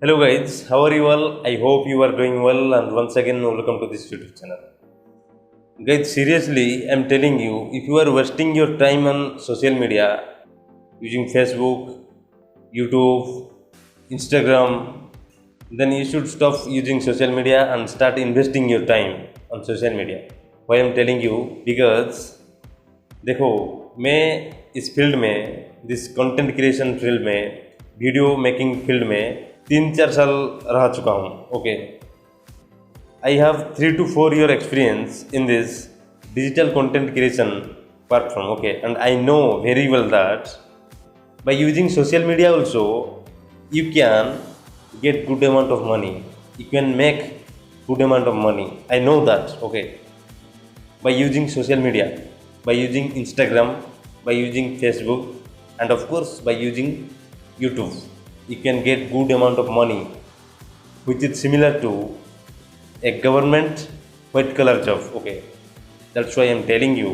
Hello guys, how are you all? I hope you are doing well and once again welcome to this YouTube channel. Guys, seriously, I'm telling you, if you are wasting your time on social media using Facebook, YouTube, Instagram, then you should stop using social media and start investing your time on social media. Why I'm telling you? Because देखो मैं इस field में this content creation field में video making field में 3-4 साल रह चुका हूँ. Okay, I have 3 to 4 year experience in this digital content creation platform. Okay, and I know very well that by using social media also you can get good amount of money, you can make good amount of money. I know that. Okay, by using social media, by using Instagram, by using Facebook, and of course by using YouTube, you can get good amount of money, which is similar to a government white collar job. Okay, that's why I'm telling you,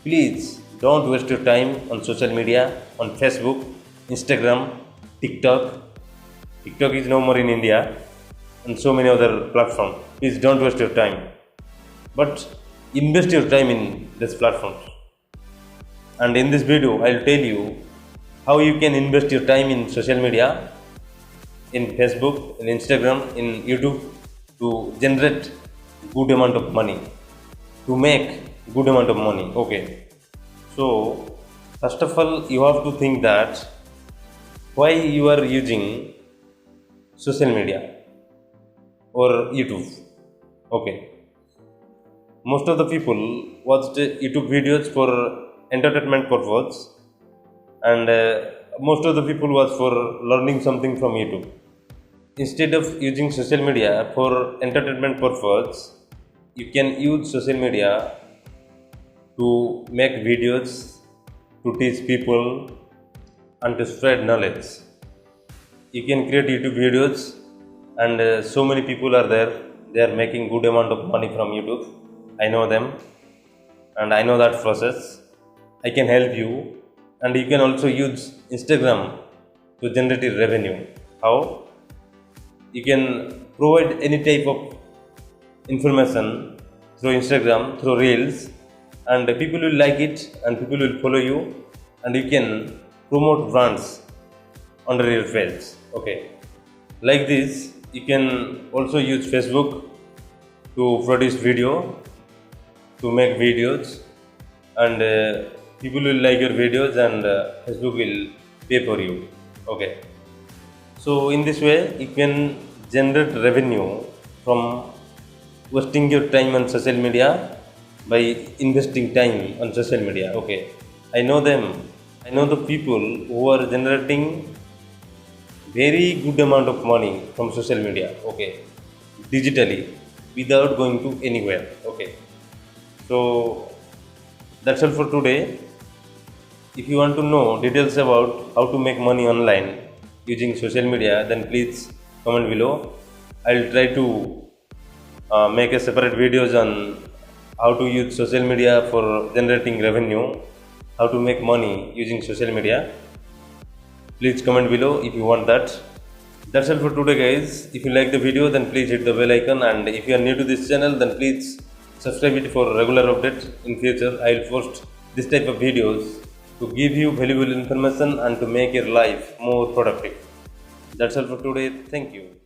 please don't waste your time on social media, on Facebook, Instagram, TikTok. TikTok is no more in India, and so many other platforms. Please don't waste your time, but invest your time in this platform. And in this video, I'll tell you how you can invest your time in social media, in Facebook, in Instagram, in YouTube, to generate good amount of money, to make good amount of money. Okay. So, first of all, you have to think that why you are using social media or YouTube. Okay, most of the people watch YouTube videos for entertainment purpose, and most of the people watch for learning something from YouTube. Instead of using social media for entertainment purpose, you can use social media to make videos, to teach people, and to spread knowledge. You can create YouTube videos, and so many people are there. They are making good amount of money from YouTube. I know them, and I know that process. I can help you, and you can also use Instagram to generate revenue. How? You can provide any type of information through Instagram, through Reels, and people will like it and people will follow you, and you can promote brands under your page. Okay, like this you can also use Facebook to produce video, to make videos, and people will like your videos, and Facebook will pay for you. Okay, so in this way you can generate revenue from wasting your time on social media by investing time on social media. Okay, I know them. I know the people who are generating very good amount of money from social media. Okay, digitally, without going to anywhere. Okay, so that's all for today. If you want to know details about how to make money online using social media, then please comment below. I'll try to make a separate videos on how to use social media for generating revenue, how to make money using social media. Please comment below if you want that. That's all for today, guys. If you like the video, then please hit the bell icon, and if you are new to this channel, then please subscribe it for regular updates. In future, I will post this type of videos to give you valuable information and to make your life more productive. That's all for today. Thank you.